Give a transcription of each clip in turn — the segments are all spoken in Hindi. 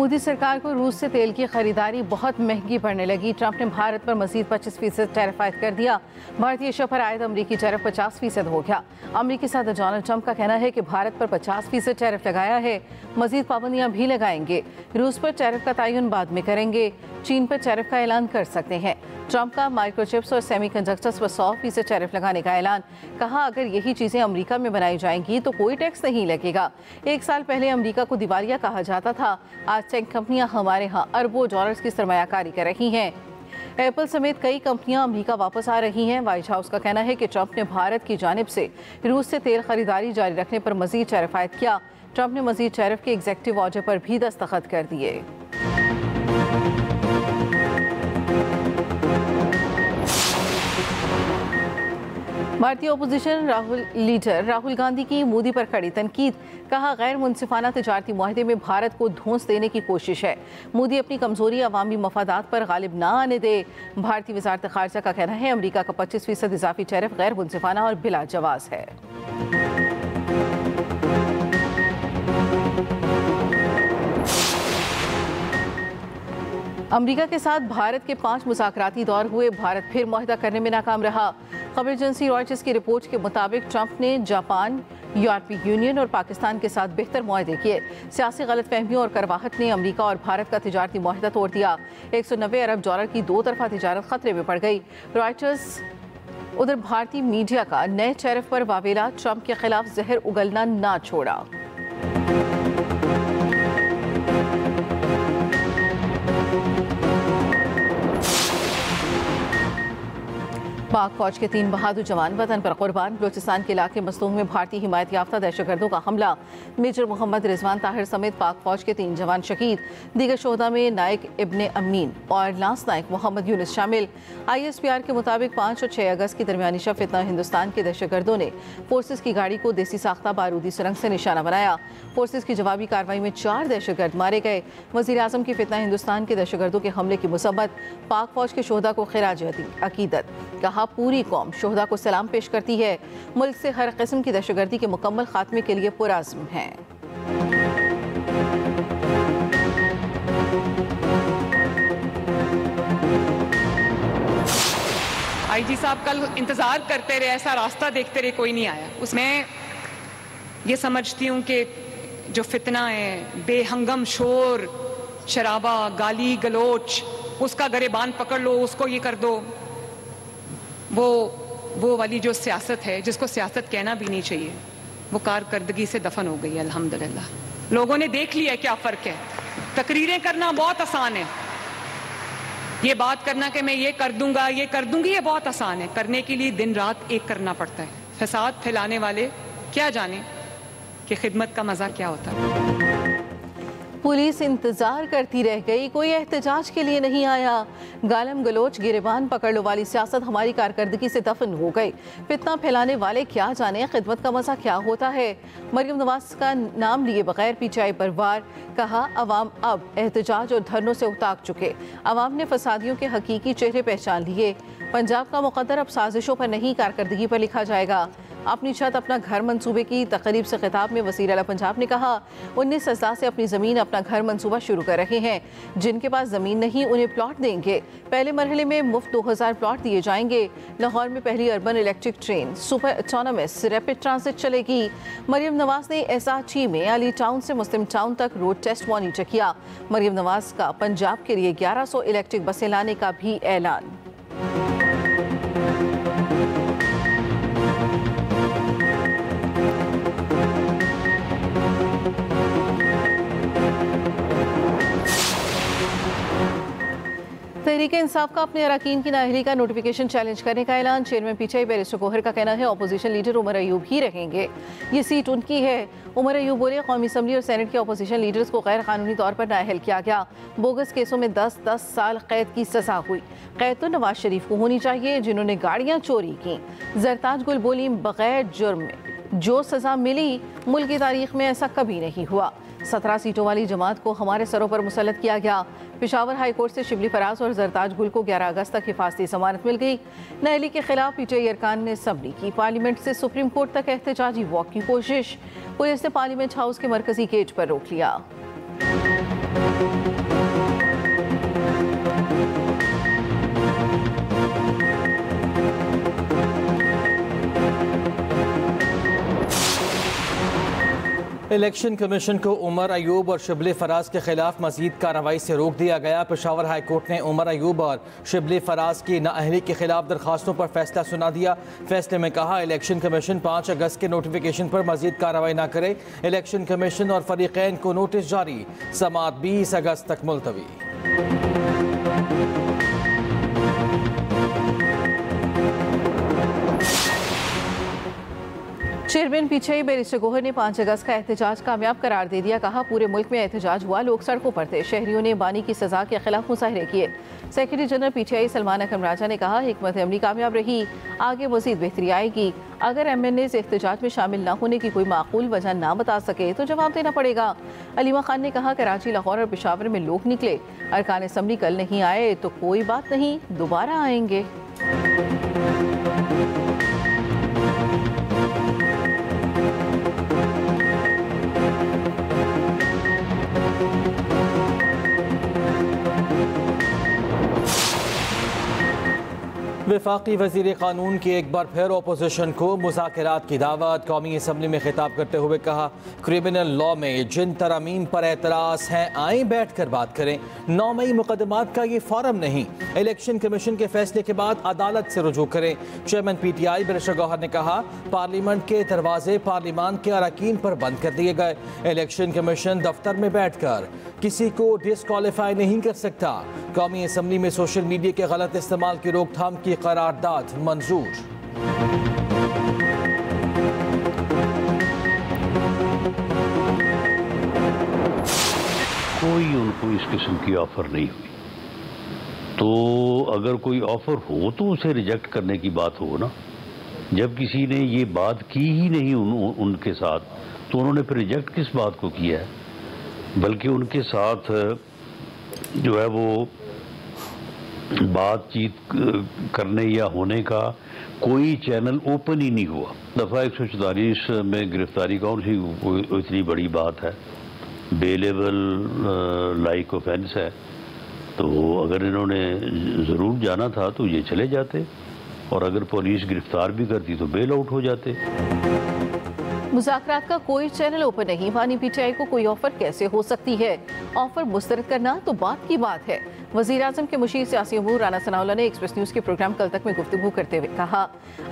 मोदी सरकार को रूस से तेल की खरीदारी बहुत महंगी पड़ने लगी। ट्रंप ने भारत पर मजीद 25% टैरिफ आयद कर दिया। भारतीय एशिया पर आयद अमरीकी टैरिफ 50% हो गया। अमरीकी सदर डोनाल्ड ट्रंप का कहना है कि भारत पर 50% टैरिफ लगाया है, मजीद पाबंदियां भी लगाएंगे। रूस पर टैरिफ का तयन बाद में करेंगे। चीन पर टैरिफ का ऐलान कर सकते हैं। ट्रंप का माइक्रोचिप्स और सेमीकंडक्टर्स पर 100% टैरिफ लगाने का ऐलान। कहा, अगर यही चीजें अमेरिका में बनाई जाएंगी तो कोई टैक्स नहीं लगेगा। एक साल पहले अमेरिका को दिवालिया कहा जाता था। आज टेक कंपनियां हमारे यहाँ अरबों डॉलर्स की सरमायाकारी कर रही हैं। एप्पल समेत कई कंपनियां अमेरिका वापस आ रही हैं। व्हाइट हाउस का कहना है कि ट्रंप ने भारत की जानिब से रूस से तेल खरीदारी जारी रखने पर मजीद टैरिफ आयद किया। ट्रंप ने मजीद टैरिफ के एग्जीक्यूटिव ऑर्डर पर भी दस्तखत कर दिए। भारतीय ओपोजिशन लीडर राहुल गांधी की मोदी पर खड़ी तनकीद। कहा, गैर मुनसिफाना तिजारती मुआहदे में भारत को धौंस देने की कोशिश है। मोदी अपनी कमजोरी अवामी मफादात पर गालिब ना आने दे। भारतीय वजारत खारजा का कहना है अमरीका का 25% इजाफी टैरिफ गैर मुनसिफाना और बिला जवाज है। अमेरिका के साथ भारत के 5 मुज़ाकराती दौर हुए। भारत फिर मुआहदा करने में नाकाम रहा। खबर एजेंसी रॉयटर्स की रिपोर्ट के मुताबिक ट्रंप ने जापान, यूरोपीय यूनियन और पाकिस्तान के साथ बेहतर मुआहदे किए। सियासी गलतफहमियों और करवाहट ने अमेरिका और भारत का तिजारती मुआहदा तोड़ दिया। 190 अरब डॉलर की दो तरफा तिजारत खतरे में पड़ गई। रॉयटर्स उधर भारतीय मीडिया का नए टैरिफ पर वावेला, ट्रंप के खिलाफ जहर उगलना ना छोड़ा। पाक फौज के 3 बहादुर जवान वतन पर कुर्बान। बलूचिस्तान के इलाके मस्तूम में भारतीय हिमायत याफ्ता दहशतगर्दों का हमला। मेजर मोहम्मद रिजवान ताहिर समेत पाक फौज के 3 जवान शहीद। दीगर शोहदा में नायक इब्ने अमीन और लांस नायक मोहम्मद यूनुस शामिल। ISPR के मुताबिक 5 और 6 अगस्त की दरमियानी शब फितना हिंदुस्तान के दहशतगर्दों ने फोर्सेस की गाड़ी को देसी साख्ता बारूदी सुरंग से निशाना बनाया। फोर्सेस की जवाबी कार्रवाई में 4 दहशतगर्द मारे गए। वज़ीर आज़म की फितना हिंदुस्तान के दहशतगर्दों के हमले की मुसम्मत। पाक फौज के शोहदा को खिराज अकीदत। कहा, पूरी कौम शोहदा को सलाम पेश करती है। मुल्क से हर किस्म की दहशतगर्दी के मुकम्मल खात्मे के लिए पुरअज़्म है। IG साहब कल इंतजार करते रहे, ऐसा रास्ता देखते रहे, कोई नहीं आया। उसमें ये समझती हूँ कि जो फितना है, बेहंगम शोर शराबा, गाली गलोच, उसका गरेबान पकड़ लो, उसको ये कर दो, वो वाली जो सियासत है, जिसको सियासत कहना भी नहीं चाहिए, वो कारकर्दगी से दफन हो गई। अल्हम्दुलिल्लाह लोगों ने देख लिया क्या फ़र्क है। तकरीरें करना बहुत आसान है, ये बात करना कि मैं ये कर दूंगा, ये कर दूंगी, ये बहुत आसान है। करने के लिए दिन रात एक करना पड़ता है। फसाद फैलाने वाले क्या जाने कि खिदमत का मज़ा क्या होता है। पुलिस इंतजार करती रह गई, कोई एहतजाज के लिए नहीं आया। गालम गलोच, गिरेबान पकड़ लो वाली सियासत हमारी कारकर्दगी से दफन हो गई। फितना फैलाने वाले क्या जाने खिदमत का मज़ा क्या होता है। मरियम नवाज का नाम लिए बगैर PTI पर वार। कहा, अवाम अब एहतजाज और धरनों से उताक चुके। अवाम ने फसादियों के हकीकी चेहरे पहचान लिए। पंजाब का मुकद्दर अब साजिशों पर नहीं, कारकर्दगी पर लिखा जाएगा। अपनी छत अपना घर मंसूबे की तकरीब से खिताब में वज़ीर आला पंजाब ने कहा, 19 अज़ला से अपनी ज़मीन अपना घर मंसूबा शुरू कर रहे हैं। जिनके पास ज़मीन नहीं उन्हें प्लॉट देंगे। पहले मरहले में मुफ्त 2000 प्लॉट दिए जाएंगे। लाहौर में पहली urban electric train super autonomous rapid transit चलेगी। मरियम नवाज ने SRT में अली टाउन से मुस्लिम टाउन तक रोड टेस्ट मॉनिटर किया। मरियम नवाज का पंजाब के लिए 1100 इलेक्ट्रिक बसें लाने का भी ऐलान। तहरीक इंसाफ का अपने अरकान की नाअहली का नोटिफिकेशन चैलेंज करने का ऐलान। चेयरमैन PTI बैरिस्टर गोहर का कहना है अपोजिशन लीडर उमर अयूब ही रहेंगे, ये सीट उनकी है। उमर अयूब बोले, कौमी असम्बली और सेनेट के अपोजिशन लीडर्स को गैर कानूनी तौर पर नाअहल किया गया। बोगस केसों में 10-10 साल कैद की सजा हुई। कैद तो नवाज शरीफ को होनी चाहिए जिन्होंने गाड़ियाँ चोरी की। जरताज गुल बोली, बगैर जुर्म में जो सजा मिली मुल्क की तारीख में ऐसा कभी नहीं हुआ। 17 सीटों वाली जमात को हमारे सरों पर मुसल्लत किया गया। पेशावर हाई कोर्ट से शिबली फराज और जरताज गुल को 11 अगस्त तक हिफाजती जमानत मिल गई। नाअहली के खिलाफ PTI अरकान ने असम्बली की। पार्लियामेंट से सुप्रीम कोर्ट तक एहतजाजी वॉक की कोशिश। पुलिस ने पार्लियामेंट हाउस के मरकजी गेट पर रोक लिया। इलेक्शन कमीशन को उमर अयूब और शिबली फराज के खिलाफ मजीद कार्रवाई से रोक दिया गया। पेशावर हाई कोर्ट ने उमर अयूब और शिबली फराज की नाअहली के खिलाफ दरखास्तों पर फैसला सुना दिया। फैसले में कहा, इलेक्शन कमीशन 5 अगस्त के नोटिफिकेशन पर मजीद कार्रवाई न करे। इलेक्शन कमीशन और फरीकैन को नोटिस जारी, समाअत 20 अगस्त तक मुलतवी। चेयरमैन पीछे बैरिस्टर गोहर ने 5 अगस्त का एहतजाज कामयाब करार दे दिया। कहा, पूरे मुल्क में एहतजाज हुआ, लोग सड़कों पर थे। शहरियों ने बानी की सजा के खिलाफ मुजाहरे किए। सेक्रेटरी जनरल PTI सलमान अकरम राजा ने कहा, हिकमत अमली कामयाब रही, आगे मजीद बेहतरी आएगी। अगर MNAs एहतजाज में शामिल न होने की कोई माकूल वजह ना बता सके तो जवाब देना पड़ेगा। अलीमा खान ने कहा, कराची, लाहौर और पेशावर में लोग निकले, अरकान असम्बली कल नहीं आए तो कोई बात नहीं, दोबारा आएंगे। वफाकी वज़ीर कानून की एक बार फिर अपोजिशन को मुज़ाकरात की दावत। कौमी असम्बली में खिताब करते हुए कहा, क्रिमिनल लॉ में जिन तरमीम पर एतराज़ हैं आए बैठ कर बात करें। 9 मई मुकदमात का ये फॉरम नहीं, इलेक्शन कमीशन के फैसले के बाद अदालत से रुजू करें। चेयरमैन PTI बैरिस्टर गौहर ने कहा, पार्लियामेंट के दरवाजे पार्लियामान के अरकान पर बंद कर दिए गए। इलेक्शन कमीशन दफ्तर में बैठ कर किसी को डिस्क्वालीफाई नहीं कर सकता। कौमी असम्बली में सोशल मीडिया के गलत इस्तेमाल की रोकथाम की करारदाद मंजूर। कोई उनको इस किस्म की ऑफर नहीं हुई, तो अगर कोई ऑफर हो तो उसे रिजेक्ट करने की बात हो ना। जब किसी ने ये बात की ही नहीं उनके साथ, तो उन्होंने फिर रिजेक्ट किस बात को किया है? बल्कि उनके साथ जो है वो बातचीत करने या होने का कोई चैनल ओपन ही नहीं हुआ। दफ़ा 144 में गिरफ्तारी कौन सी इतनी बड़ी बात है? बेलेबल लाइक ऑफेंस है। तो अगर इन्होंने ज़रूर जाना था तो ये चले जाते, और अगर पुलिस गिरफ्तार भी करती तो बेल आउट हो जाते। मुज़ाकरात का कोई चैनल ओपन नहीं, मानी PTI को कोई ऑफर कैसे हो सकती है? ऑफर मुस्तरद करना तो बात की बात है। वज़ीर आज़म के मुशीर सियासी अमूर राना सनाउल्लाह ने एक्सप्रेस न्यूज़ के प्रोग्राम कल तक में गुफ्तगू करते हुए कहा,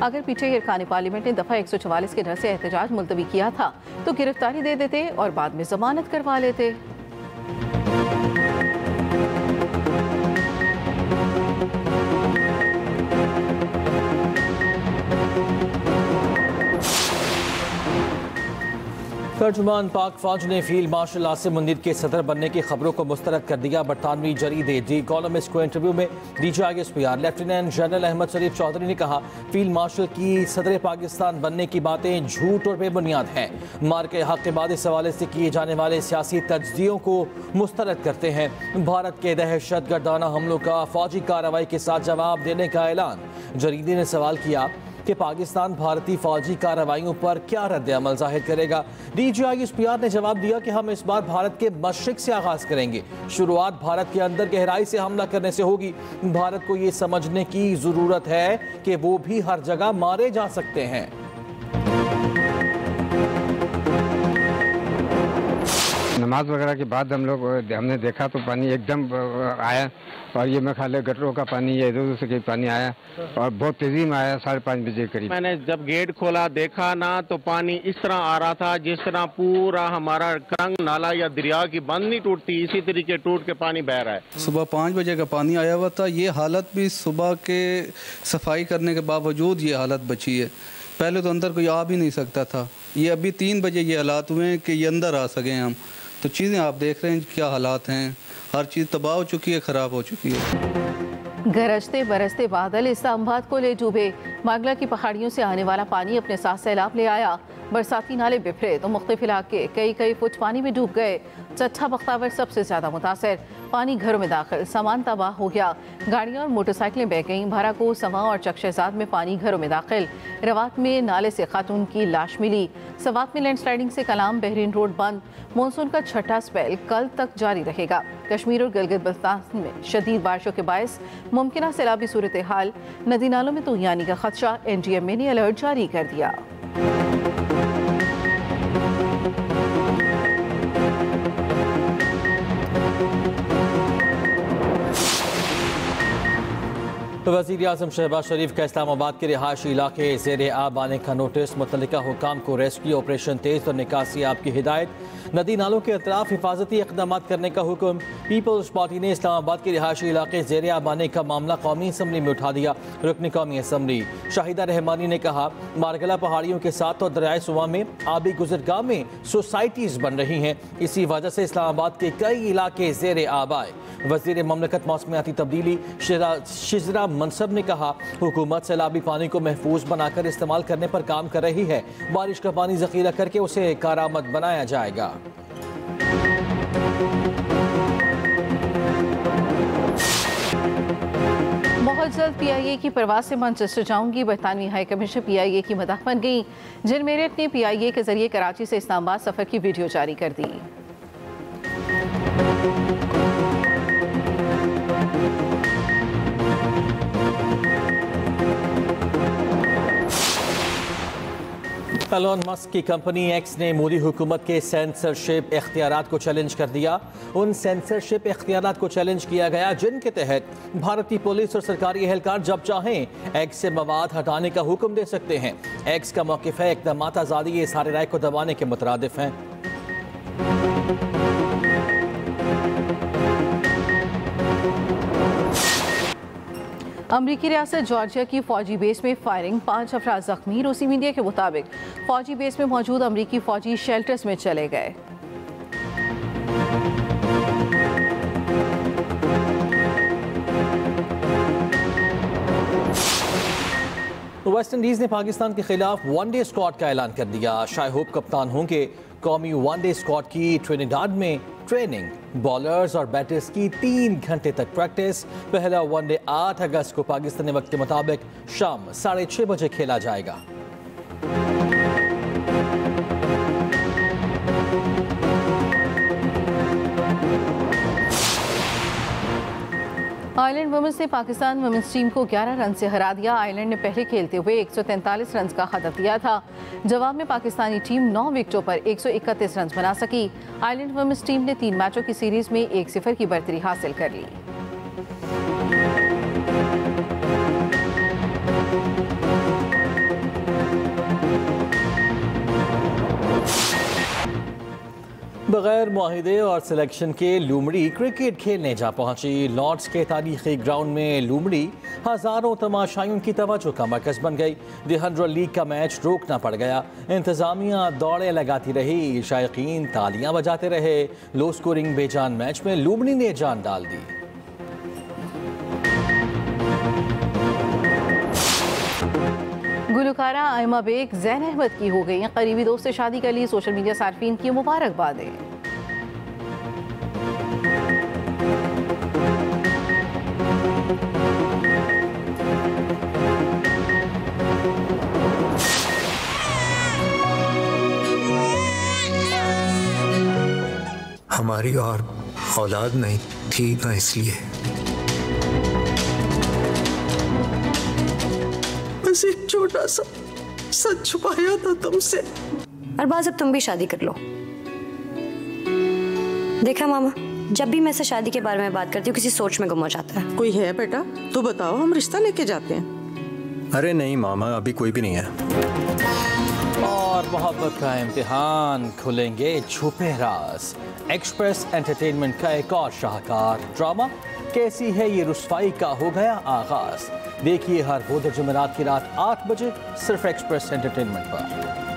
अगर PTI अरकान पार्लियामेंट ने दफ़ा 144 के डर से एहतजाज मुलतवी किया था तो गिरफ्तारी दे देते और बाद में जमानत करवा लेते। तर्जुमान पाक फौज ने फील्ड मार्शल आसिम मुनीर के सदर बनने की खबरों को मुस्तरद कर दिया। बरतानवी जरीदे दी इकोनॉमिस्ट को इंटरव्यू में DGISPR लेफ्टिनेंट जनरल अहमद शरीफ चौधरी ने कहा, फील्ड मार्शल की सदर पाकिस्तान बनने की बातें झूठ और बेबुनियाद हैं। मार के हक के बाद इस हवाले से किए जाने वाले सियासी तजदियों को मुस्तरद करते हैं। भारत के दहशत गर्दाना हमलों का फौजी कार्रवाई के साथ जवाब देने का ऐलान। जरीदे ने सवाल किया कि पाकिस्तान भारतीय फौजी कार्रवाइयों पर क्या रद्द अमल जाहिर करेगा। DGISPR ने जवाब दिया कि हम इस बार भारत के मशरिक से आगाज करेंगे। शुरुआत भारत के अंदर गहराई से हमला करने से होगी। भारत को ये समझने की जरूरत है कि वो भी हर जगह मारे जा सकते हैं। नमाज वगैरह के बाद हमने देखा तो पानी एकदम आया, और ये मैं ख्याल गटरों का पानी या इधर उधर से पानी आया और बहुत तेजी में आया। 5:30 बजे करीब मैंने जब गेट खोला देखा ना तो पानी इस तरह आ रहा था जिस तरह पूरा हमारा करंग नाला या दरिया की बंद नहीं टूटती, इसी तरीके टूट के पानी बह रहा है। सुबह 5 बजे का पानी आया हुआ था। ये हालत भी सुबह के सफाई करने के बावजूद ये हालत बची है। पहले तो अंदर कोई आ भी नहीं सकता था। ये अभी 3 बजे ये हालात हुए हैं कि ये अंदर आ सकें हम। तो चीज़ें आप देख रहे हैं क्या हालात हैं, हर चीज़ तबाह हो चुकी है, ख़राब हो चुकी है। गरजते बरसते बादल इस्लामाबाद को ले डूबे। मांगला की पहाड़ियों से आने वाला पानी अपने साथ सैलाब ले आया। बरसाती नाले बिफरे तो मुख्तलिफ इलाके कई फुट पानी में डूब गए। चट्ठा बख्तावर सबसे ज्यादा मुतासर, पानी घरों में दाखिल, सामान तबाह हो गया, गाड़ियां और मोटरसाइकिलें बह गईं। भाराको, सवा और चकशहजाद में पानी घरों में दाखिल। रवात में नाले से खातून की लाश मिली। सवात में लैंडस्लाइडिंग से कलाम बहरीन रोड बंद। मानसून का छठा स्पेल कल तक जारी रहेगा। कश्मीर और गिलगित बल्तिस्तान में शदीद बारिशों के बायस मुमकिन सैलाबी सूरत हाल, नदी नालों में तूहियानी का खदशा। NDMA ने अलर्ट जारी कर दिया। वज़ीर आज़म शहबाज शरीफ का इस्लामाबाद के रिहायशी इलाके ज़ेरे आब आने का नोटिस, मुतल्लिका हुकाम को रेस्क्यू ऑपरेशन तेज़ और निकासी आब की हिदायत, नदी नालों के अतराफ हिफाजती इक़दाम करने का हुक्म। पीपल्स पार्टी ने इस्लामाबाद के रिहायशी इलाके ज़ेरे आब आने का मामला कौमी असम्बली में उठा दिया। रुकन कौमी असम्बली शाहिदा रहमानी ने कहा, मारगला पहाड़ियों के साथ और दरियाए सुवा में आबी गुजरगाह में सोसाइटीज़ बन रही हैं, इसी वजह से इस्लामाबाद के कई इलाके ज़ेरे आब आए। वज़ीर ममलकत मौसमियाती तब्दीली शिजरा मनसब ने कहा, हुकूमत सैलाबी पानी को महफूज बनाकर इस्तेमाल करने पर काम कर रही है। बारिश का पानी जखीरा करके उसे कारामद बनाया जाएगा। बहुत जल्द PIA की परवाज से मैनचेस्टर जाऊंगी, बरतानवी हाई कमीशन PIA की मदह बन गई। जिन मेरिट ने PIA के जरिए कराची से इस्लामाबाद सफर की वीडियो जारी कर दी। एलोन मस्क की कंपनी एक्स ने मोदी हुकूमत के सेंसरशिप इख्तियारात को चैलेंज कर दिया। उन सेंसरशिप इख्तियारात को चैलेंज किया गया जिनके तहत भारतीय पुलिस और सरकारी एहलकार जब चाहें एक्स से मवाद हटाने का हुक्म दे सकते हैं। एक्स का मौक़िफ़ है, इक़दामात आज़ादी इज़हार राय को दबाने के मुतरादिफ हैं। अमरीकी रियासत जॉर्जिया की फौजी बेस में फायरिंग, 5 अफराद जख्मी। रूसी मीडिया के मुताबिक फौजी बेस में मौजूद अमरीकी फौजी शेल्टर्स में चले गए। वेस्ट इंडीज ने पाकिस्तान के खिलाफ वनडे स्क्वाड का ऐलान कर दिया। शाह होप कप्तान होंगे। कौमी वनडे स्क्वाड की ट्रिनिडाड में ट्रेनिंग, बॉलर्स और बैटर्स की 3 घंटे तक प्रैक्टिस। पहला वनडे 8 अगस्त को पाकिस्तानी वक्त के मुताबिक शाम 6:30 बजे खेला जाएगा। आयरलैंड वुमेन्स ने पाकिस्तान वुमेन्स टीम को 11 रन से हरा दिया। आयरलैंड ने पहले खेलते हुए 143 रन का हदफ दिया था। जवाब में पाकिस्तानी टीम 9 विकेटों पर 131 रन बना सकी। आयरलैंड वुमेन्स टीम ने 3 मैचों की सीरीज में 1-0 की बढ़तरी हासिल कर ली। बगैर मुआहिदे और सिलेक्शन के लूमड़ी क्रिकेट खेलने जा पहुंची। लॉर्ड्स के तारीखी ग्राउंड में लूमड़ी हजारों तमाशाइयों की तवज्जो का मरकज बन गई। द 100 लीग का मैच रोकना पड़ गया। इंतजामिया दौड़े लगाती रही, शायकीन तालियां बजाते रहे। लो स्कोरिंग बेजान मैच में लूमड़ी ने जान डाल दी। गुलकारा आयमा बेग ज़ैन अहमद की हो गई। करीबी दोस्त से शादी कर ली, सोशल मीडिया सार्फिन की मुबारकबादें। हमारी और औलाद नहीं थी ना, इसलिए बस एक छोटा सा सच छुपाया था तुमसे। अरबाज, अब तुम भी शादी कर लो। देखा मामा, जब भी मैं से शादी के बारे में बात करती हूँ किसी सोच में गुम हो जाता है। कोई है बेटा? तू बताओ, हम रिश्ता लेके जाते हैं। अरे नहीं मामा, अभी कोई भी नहीं है। और मोहब्बत का इम्तिहान, खुलेंगे छुपे राज। एक्सप्रेस एंटरटेनमेंट का एक और शाहकार ड्रामा कैसी है ये रुस्वाई का हो गया आगाज। देखिए हर बुध जुमेरात की रात 8 बजे सिर्फ एक्सप्रेस एंटरटेनमेंट पर।